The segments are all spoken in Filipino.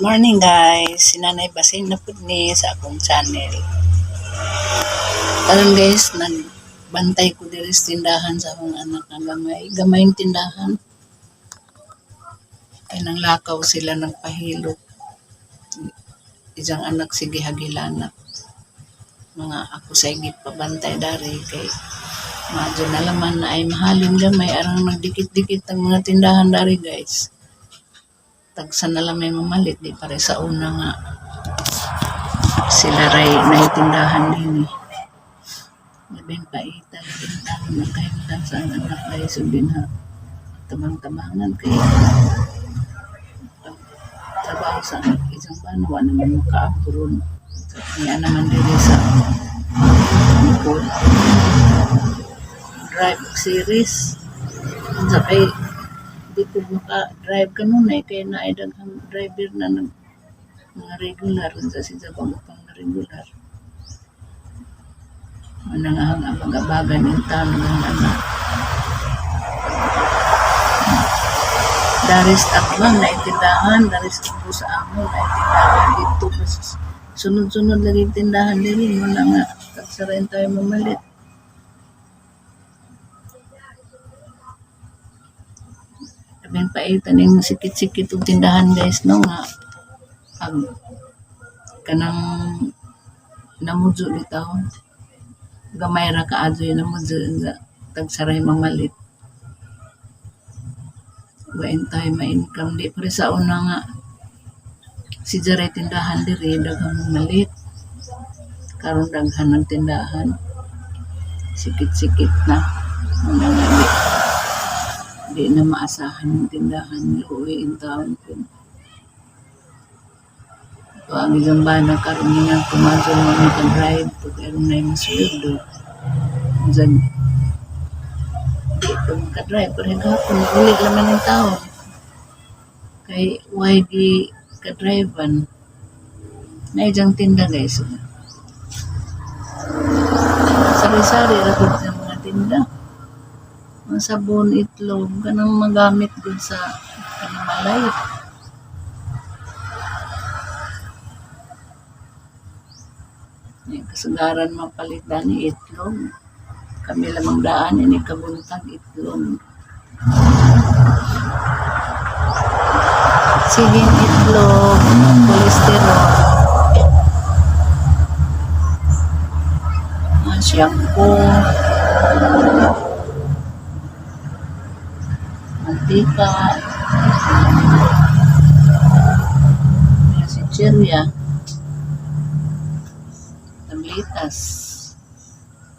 Morning guys, sinanay Basin na pud ni sa akong channel. Karon guys, nagbantay ko diri sa tindahan sa akong anak nga gamayng tindahan. Ay nang lakaw sila nagpahilot. Isang anak sige hagilana. Mga ako sa igit pabantay dari kay madyo na laman na ay mahalin gamay arang nagdikit-dikit ang mga tindahan dari guys. Tagsa na lang may mamalit di pare sa una nga sila ray naitindahan din eh. Labing paita, labing taon na kayo sa anak ray sundin ha. Tabang-tabangan kayo. Trabaho sa isang banawa naman makaapurun. Kaya naman din sa drive series. Sa kay di ko maka-drive kanunay kaya naidaghang driver na mga regular sa sisabang upang na regular. Manangahang ang magabagan ng tanong ng anak. Daris akbang na itindahan, daris ako sa amon na itindahan dito. Sunod-sunod lagi tindahan din mo na nga. Tagsarayin tayo mamalit. Sabihin pa taning sikit-sikit og tindahan guys no nga kanang namudyo bitaw gamay ra kaadyo namudyo nga tagsaray mamalit wain tayo ma-income di pare sa una nga si jaray tindahan diri daghang mamalit karon daghan ng tindahan sikit-sikit na mga di na maasahan ng tindahan luoy in town ko. So, ang isang bana karon niya kumadyo mo ni drive pag aron na yung sweldo. Diyan di ko ka-drive pero hanggang uli laman ng taon. Kay why di ka-drivean na isang tinda guys. Sari-sari ra pud sa mga tinda. Ang sabon, itlog, kanang magamit din sa animalay. Yung kasagaran mapalitan ni itlog. Kami lamang daan ini kabuntag itlog. Siging itlog, kolesterol, shampoo, mantika, sincherya, tabletas,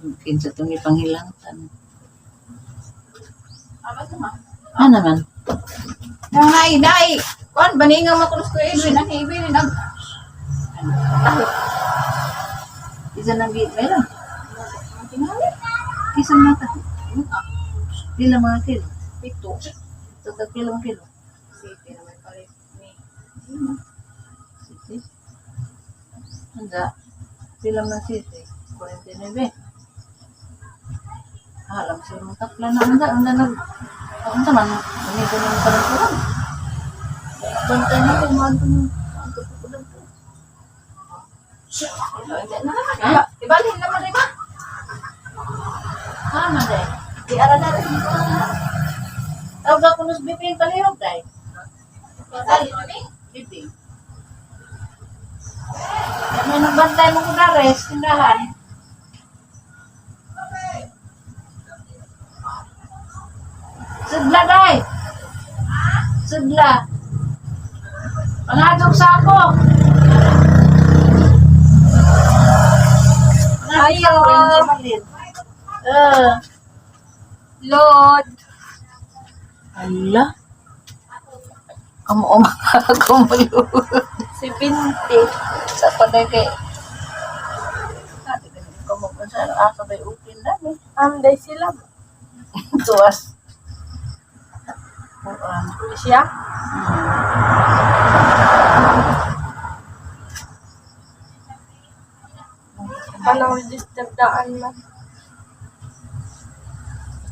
mungkin sa itong ipanghilantan. Ano naman? Dai. Kon baningang makulus ko Edwin, ang Edwin ang Isa na meron. tingali. Isang mata. Ilang mga kilo? Pito. Ito kilong kilo. Sige, naman palit ni. Sisi. Handa. Silang na sisi. 49. Alam siya mong takla na handa. Ang taman. Hindi ko nang parang bantay na kung maano nung pagkakulang ko. Ibalhin naman rin ba? Tama dahil. Di arada rin ito na. Tawag ako nus bipin palihog dahil. Ibalhin namin. Bipin. Kami nagbantay mo kung nares, tindahan. Sudla dahil. Sudla. Pangadog sa ako. Ayaw. Ah. Lord. Ala. Kamu ako mo yun. Si Binti. Sa paday kay. Kamu kung saan asa ba'y ukin dami. Anday sila. Tuwas. Siya? Panang register daan na.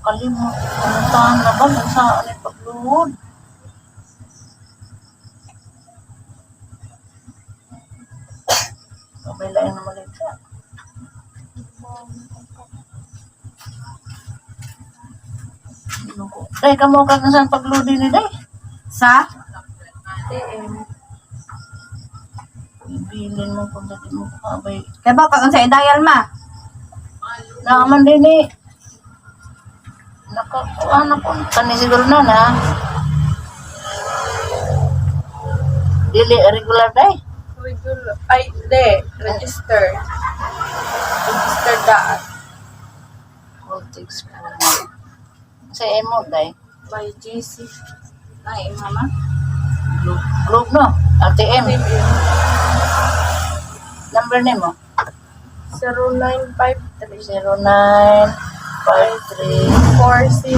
Kalimut. Kamuntahan na ba? Saan ay pagluhod? Day, kamo ka saan pagludi ni day? Sa? Ibilin mo kung dati mo kabay. Kaya ba, kung sa idayal ma? Naaman din eh. Nakakuha na po. Kani siguro na. Dili, regular day. Regular. Ay, de. Register. Register daan. Voltex po. Sa emo day. By GC. Ay, mama. Globe no? RTM. Number name mo? 0953 0953 40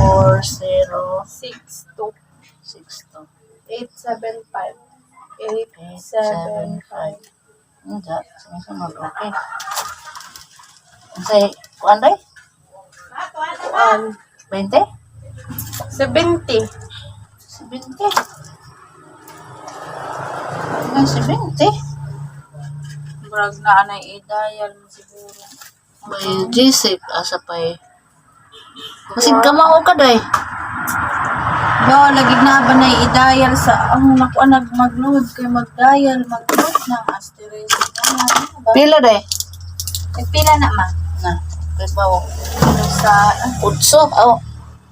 40 62 62 875 875. 875. Hindi, sinasunod. Okay. Say, kuan day? 20? 70. 70. Ano 70? Brag na anay idayal mo siguro. May G-Safe asa pa eh. Masig kamao ka day. Do, lagi na ba na idayal sa, naku, mag-load kay mag-load ng asterisk na. Pila day? Pila na ma? Na, kay bawo. Ano sa, Utso. Oh,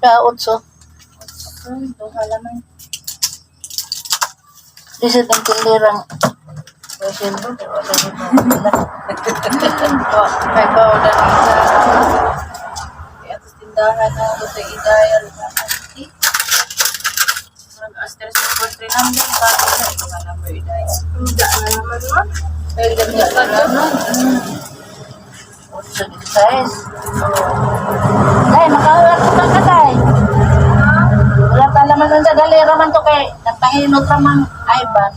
ka utso. do, halaman. Di sa ng tindirang presento, pero wala din mo. Do, kay bawa na lang sa, kaya sa tindahan na, do, sa idayal na, asterisk for 3 number, bago na, ito nga number idayal. Hindi na naman mo. Kaya ganda ka na, Utso di size. Day, makawala ka ka day. Wala ta naman nun sa galera man to kay nagpahilot ramang Ivan.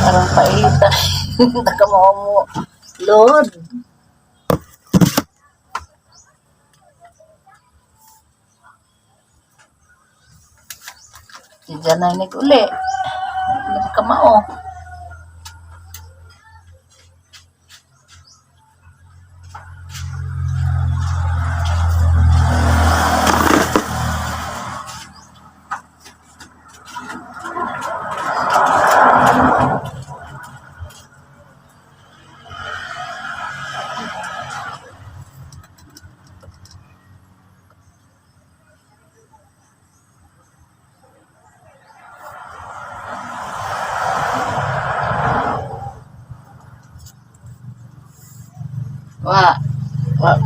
Parang paita. Nakamaw mo. Lord. Si Janay uli. Nakamao.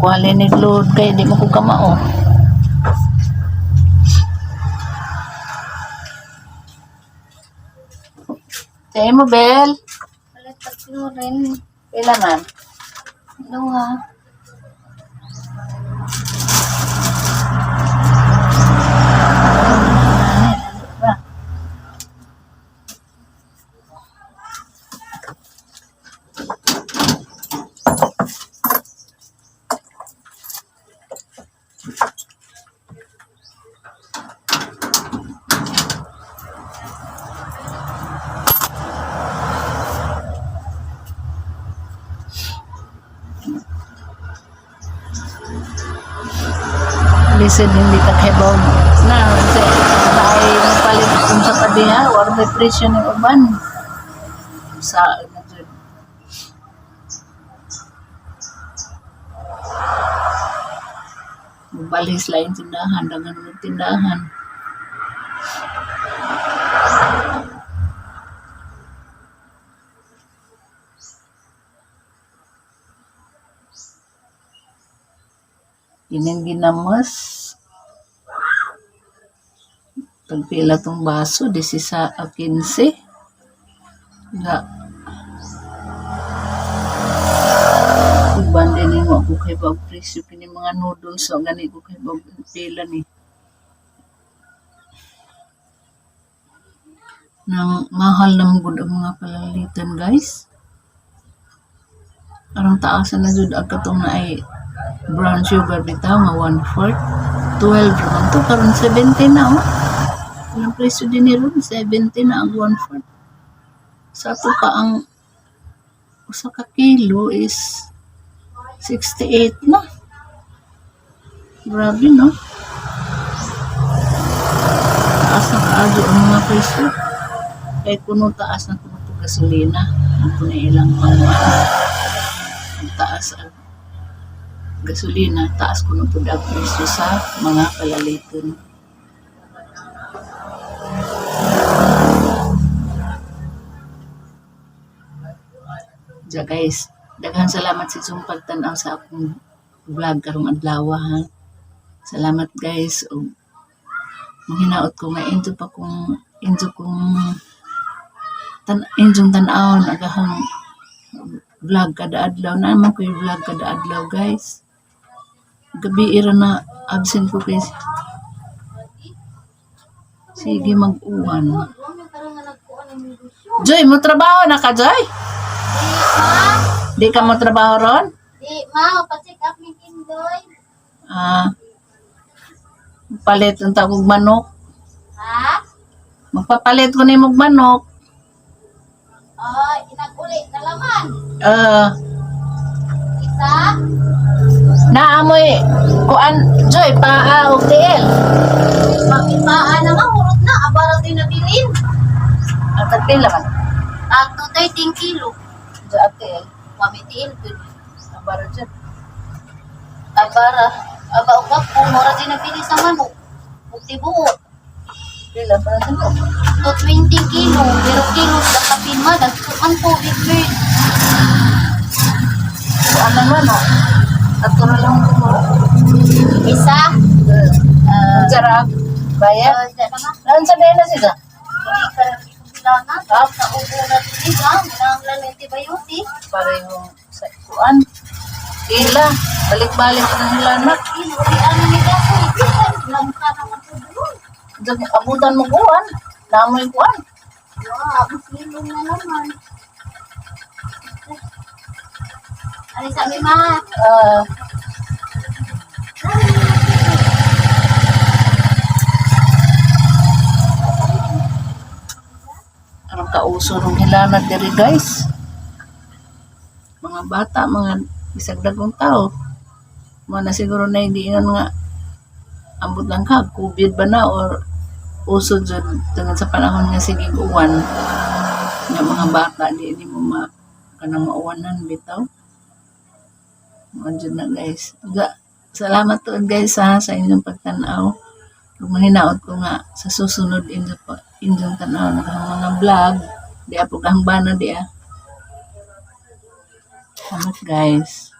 Kuhali ni Lord kay di mo ko kamao. Say mo, Bel. wala tatlo rin. Pila man? Dua. Listen, hindi ka kebaw na kasi tayo palit kung sa padiha or may presyo ng uban sa balis lain tindahan dengan tindahan Ining ginamos. Pagpila tong baso, 16 a 15. Nga. Uban din mo. ko kay bag presyo kini mga noodles so gani ko kay bag pila ni. Nang mahal na gud ang mga palalitan guys. Arang taasan na jud ang katong na ay brown sugar bitaw nga 1/4. 12 naman to karon 70 na oh. Ang presyo din ni ron 70 na ang 1/4. Sa ato pa ang usa ka kilo is 68 na. Grabe no. Taas na kaagi ang mga presyo. Kaya kuno taas na kuno to gasolina. Ang na ilang mga taas ang gasolina, taas kuno to ang presyo sa mga palaliton. Ja guys, daghang salamat sa inyong pagtan-aw sa akong vlog karong adlaw ha. Salamat guys. Og manghinaot ko nga enjoy kong enjong tan-awon agahang vlog kada adlaw na naman ko yung vlog kada adlaw guys. Gabi ira na absent ko guys. Sige mag-uwan. Joy, mo trabaho na ka Joy? Di ka mo trabaho ron? Di, ma, pa-check up ni Kindoy. Palit ang tawag manok. Ha? Magpapalit ko ni mong manok. Inag-uli na laman. Isa? Naamoy kuan Joy paa og tiil. Pagpipaan naman, hurot na. Abara din na bilin. Ang tagpila man. Agto 13 kilo. Diyan tiil. Mamitiin ko. Abaro dyan. Abara. Aba, ugap po. Mura din na bilin sa manok. Bukti-buot. Pila pa na sino? To 20 kilo. Pero kilo sa kapima. Dagsukan po, big bird. Kuan lang manok. At na lang ko. Isa? Jarab. Bayad. Diyan naman. Ano sa na siya? Hindi ka lang kailangan. Tapos sa ubo na din ha. Minanglan ng antibiotic. Parehong sa kuan. Pila. Balik-balik na nila anak. Inuwian na nila sa ibigan. Langka naman po doon. Diyan abutan mo kuan. Namoy kuan. Wow, silong na naman. Ano sabi ma? Anong kauso nung hilanad diri guys? Mga bata, mga bisag dagong tao. Mga na siguro na hindi nga ambot lang ka, COVID ba na or uso dyan dengan sa panahon nga sige uwan nga mga bata di mo kanang mauwanan bitaw. Mga dyan na guys. Salamat to guys ha, sa inyong pagtanaw. Kung mahinaot ko nga sa susunod inyong tanaw ng mga vlog, di apo kang bana di ah. Salamat guys.